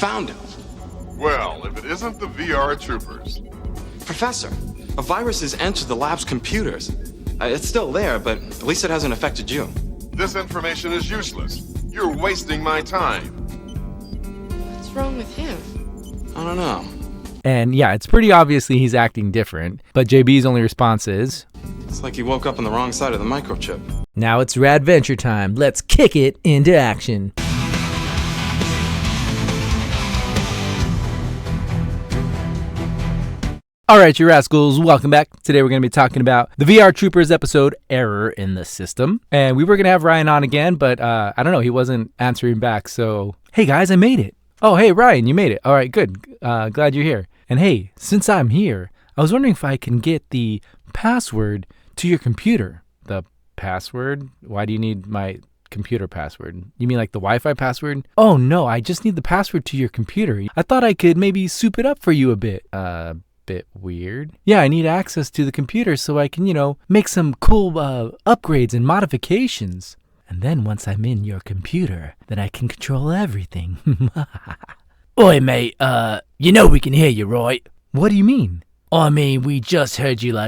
Found him. Well, if it isn't the VR troopers. Professor, a virus has entered the lab's computers. It's still there, but at least it hasn't affected you. This information is useless. You're wasting my time. What's wrong with him? I don't know. And yeah, it's pretty obviously he's acting different, but JB's only response is, It's like he woke up on the wrong side of the microchip. now it's Radventure time. Let's kick it into action. All right, you rascals, welcome back. Today we're going to be talking about the VR Troopers episode, Error in the System. And we were going to have Ryan on again, but I don't know, he wasn't answering back. So, hey guys, I made it. Oh, hey, Ryan, you made it. All right, good. Glad you're here. And hey, since I'm here, I was wondering if I can get the password to your computer. The password? Why do you need my computer password? You mean like the Wi-Fi password? Oh, no, I just need the password to your computer. I thought I could maybe soup it up for you a bit. Bit weird. Yeah, I need access to the computer so I can, make some cool upgrades and modifications. And then once I'm in your computer, then I can control everything. Oi, mate, we can hear you, right? What do you mean? I mean, we just heard you,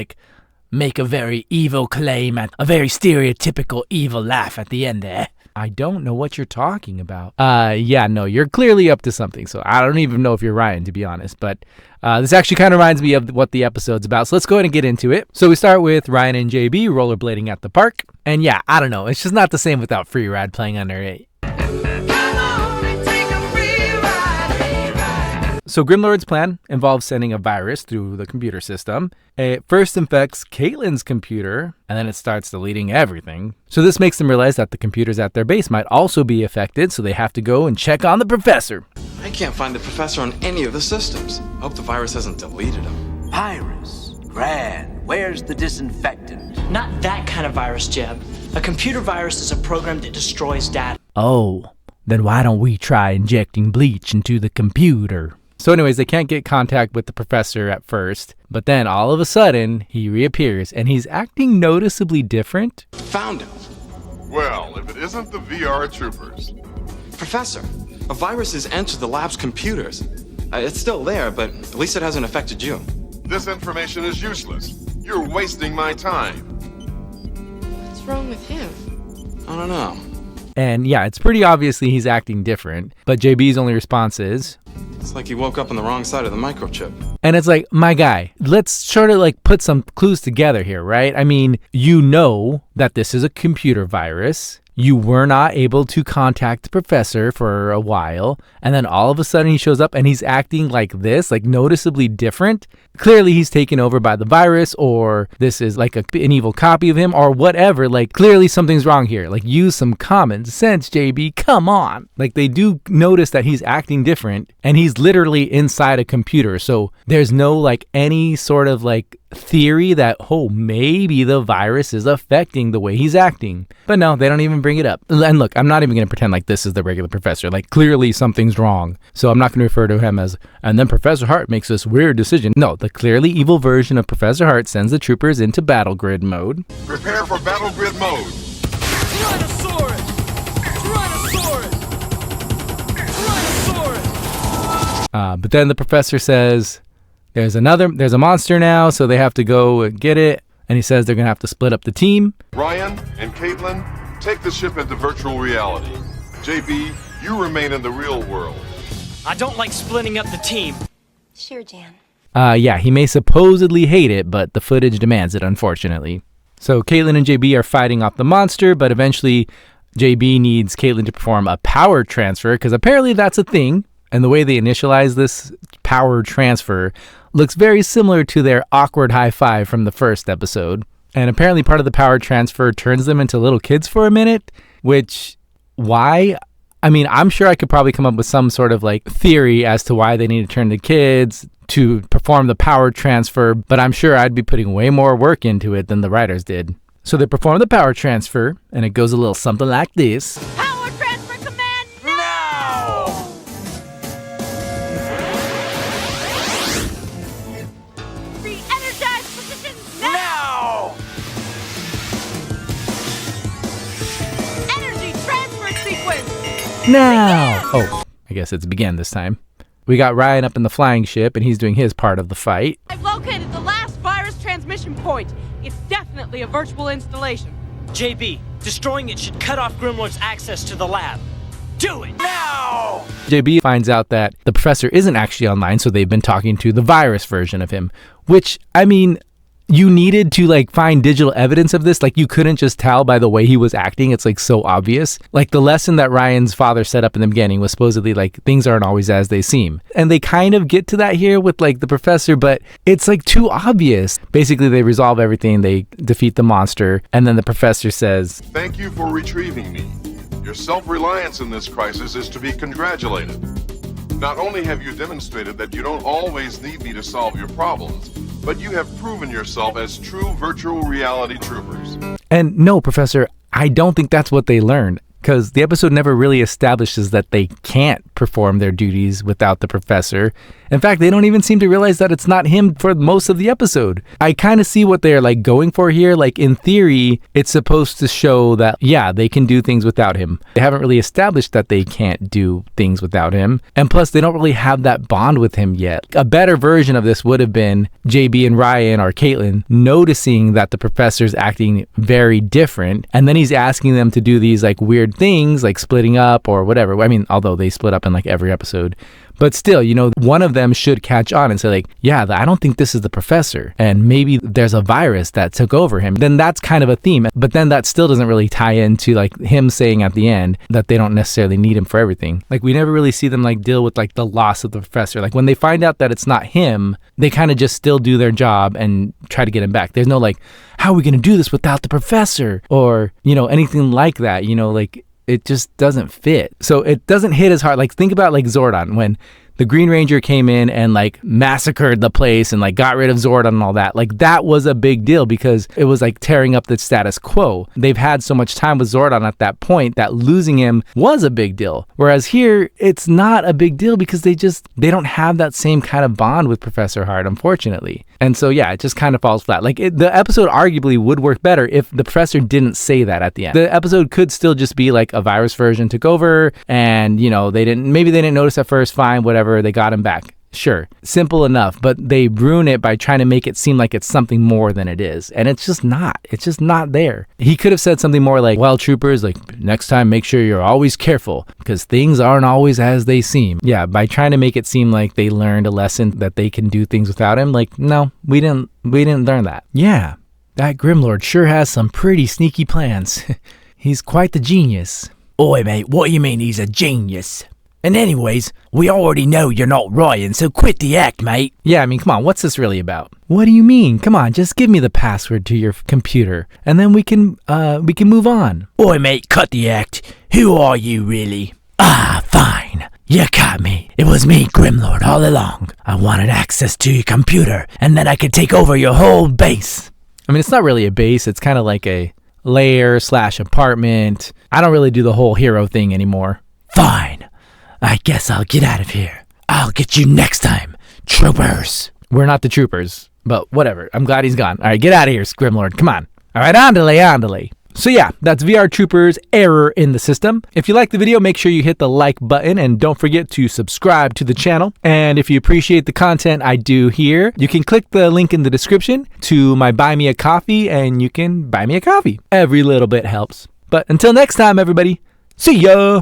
make a very evil claim and a very stereotypical evil laugh at the end there. I don't know what you're talking about. Yeah, no, you're clearly up to something, so I don't even know if you're Ryan, to be honest, but this actually kind of reminds me of what the episode's about, so let's go ahead and get into it. So we start with Ryan and JB rollerblading at the park, and yeah, I don't know, it's just not the same without Free Ride playing under it. So Grimlord's plan involves sending a virus through the computer system. It first infects Caitlin's computer, and then it starts deleting everything. So this makes them realize that the computers at their base might also be affected, so they have to go and check on the professor. I can't find the professor on any of the systems. Hope the virus hasn't deleted him. Virus? Grand. Where's the disinfectant? Not that kind of virus, Jeb. A computer virus is a program that destroys data. Oh, then why don't we try injecting bleach into the computer? So anyways, they can't get contact with the professor at first, but then all of a sudden, he reappears, and he's acting noticeably different. Found him. Well, if it isn't the VR troopers. Professor, a virus has entered the lab's computers. It's still there, but at least it hasn't affected you. This information is useless. You're wasting my time. What's wrong with him? I don't know. And yeah, it's pretty obviously he's acting different, but JB's only response is, It's like he woke up on the wrong side of the microchip. and it's like, my guy, let's sort of put some clues together here, right? I mean, you know that this is a computer virus. You were not able to contact the professor for a while, and then all of a sudden he shows up and he's acting like this, noticeably different. Clearly he's taken over by the virus, or this is an evil copy of him, or whatever. Clearly something's wrong here. Use some common sense, JB. Come on. They do notice that he's acting different, and he's literally inside a computer. So there's no any sort of theory that, oh, maybe the virus is affecting the way he's acting. But no, they don't even bring it up. And look, I'm not even going to pretend this is the regular professor. Clearly something's wrong. So I'm not going to refer to him as, and then Professor Hart makes this weird decision. No, the clearly evil version of Professor Hart sends the troopers into battle grid mode. Prepare for battle grid mode. Tyrannosaurus! Tyrannosaurus! Tyrannosaurus! But then the professor says, there's a monster now, so they have to go get it. And he says they're going to have to split up the team. Ryan and Caitlin, take the ship into virtual reality. JB, you remain in the real world. I don't like splitting up the team. Sure, Jan. Yeah, he may supposedly hate it, but the footage demands it, unfortunately. So Caitlin and JB are fighting off the monster, but eventually JB needs Caitlin to perform a power transfer, because apparently that's a thing. And the way they initialize this power transfer looks very similar to their awkward high five from the first episode. And apparently part of the power transfer turns them into little kids for a minute, which, why? I mean, I'm sure I could probably come up with some sort of theory as to why they need to turn to kids to perform the power transfer, but I'm sure I'd be putting way more work into it than the writers did. So they perform the power transfer, and it goes a little something like this. Power transfer command No! Re-energize position No! Energy transfer sequence. Now! Oh, I guess it's begin this time. We got Ryan up in the flying ship, and he's doing his part of the fight. I've located the last virus transmission point. It's definitely a virtual installation. JB, destroying it should cut off Grimlord's access to the lab. Do it now! JB finds out that the professor isn't actually online, so they've been talking to the virus version of him, which, I mean, you needed to like find digital evidence of this. Like, you couldn't just tell by the way he was acting. It's like so obvious. Like, the lesson that Ryan's father set up in the beginning was supposedly like things aren't always as they seem, and they kind of get to that here with like the professor, but it's like too obvious. Basically, they resolve everything, they defeat the monster, and then the professor says, Thank you for retrieving me. Your self-reliance in this crisis is to be congratulated. Not only have you demonstrated that you don't always need me to solve your problems, but you have proven yourself as true virtual reality troopers. And no, Professor, I don't think that's what they learned, because the episode never really establishes that they can't perform their duties without the professor. In fact, they don't even seem to realize that it's not him for most of the episode. I kind of see what they're like going for here. Like, in theory, it's supposed to show that, yeah, they can do things without him. They haven't really established that they can't do things without him. And plus, they don't really have that bond with him yet. A better version of this would have been JB and Ryan or Caitlin noticing that the professor's acting very different. And then he's asking them to do these like weird things, like splitting up or whatever. I mean, although they split up in like every episode. But still, you know, one of them should catch on and say like, yeah, I don't think this is the professor. And maybe there's a virus that took over him. Then that's kind of a theme. But then that still doesn't really tie into like him saying at the end that they don't necessarily need him for everything. Like, we never really see them like deal with like the loss of the professor. Like, when they find out that it's not him, they kind of just still do their job and try to get him back. There's no like, how are we going to do this without the professor? Or, you know, anything like that, you know, like, it just doesn't fit. So it doesn't hit as hard. Like, think about like Zordon, when the Green Ranger came in and like massacred the place and like got rid of Zordon and all that. Like, that was a big deal because it was like tearing up the status quo. They've had so much time with Zordon at that point that losing him was a big deal. Whereas here, it's not a big deal because they don't have that same kind of bond with Professor Hart, unfortunately. And so, yeah, it just kind of falls flat. Like, the episode arguably would work better if the professor didn't say that at the end. The episode could still just be like a virus version took over and, you know, maybe they didn't notice at first, fine, whatever. They got him back. Sure, simple enough, but they ruin it by trying to make it seem like it's something more than it is. And it's just not. It's just not there. He could have said something more like, well, troopers, like, next time make sure you're always careful because things aren't always as they seem. Yeah, by trying to make it seem like they learned a lesson that they can do things without him, like, no, we didn't learn that. Yeah, that Grimlord sure has some pretty sneaky plans. He's quite the genius. Oi, mate, what do you mean he's a genius? And anyways, we already know you're not Ryan, so quit the act, mate. Yeah, I mean, come on, what's this really about? What do you mean? Come on, just give me the password to your computer, and then we can move on. Oi, mate, cut the act. Who are you, really? Ah, fine. You caught me. It was me, Grimlord, all along. I wanted access to your computer, and then I could take over your whole base. I mean, it's not really a base. It's kind of like a lair/apartment. I don't really do the whole hero thing anymore. Fine. I guess I'll get out of here. I'll get you next time, troopers. We're not the troopers, but whatever. I'm glad he's gone. All right, get out of here, Grimlord. Come on. All right, andale. So yeah, that's VR Troopers Error in the System. If you like the video, make sure you hit the like button and don't forget to subscribe to the channel. And if you appreciate the content I do here, you can click the link in the description to my Buy Me a Coffee and you can buy me a coffee. Every little bit helps. But until next time, everybody, see ya!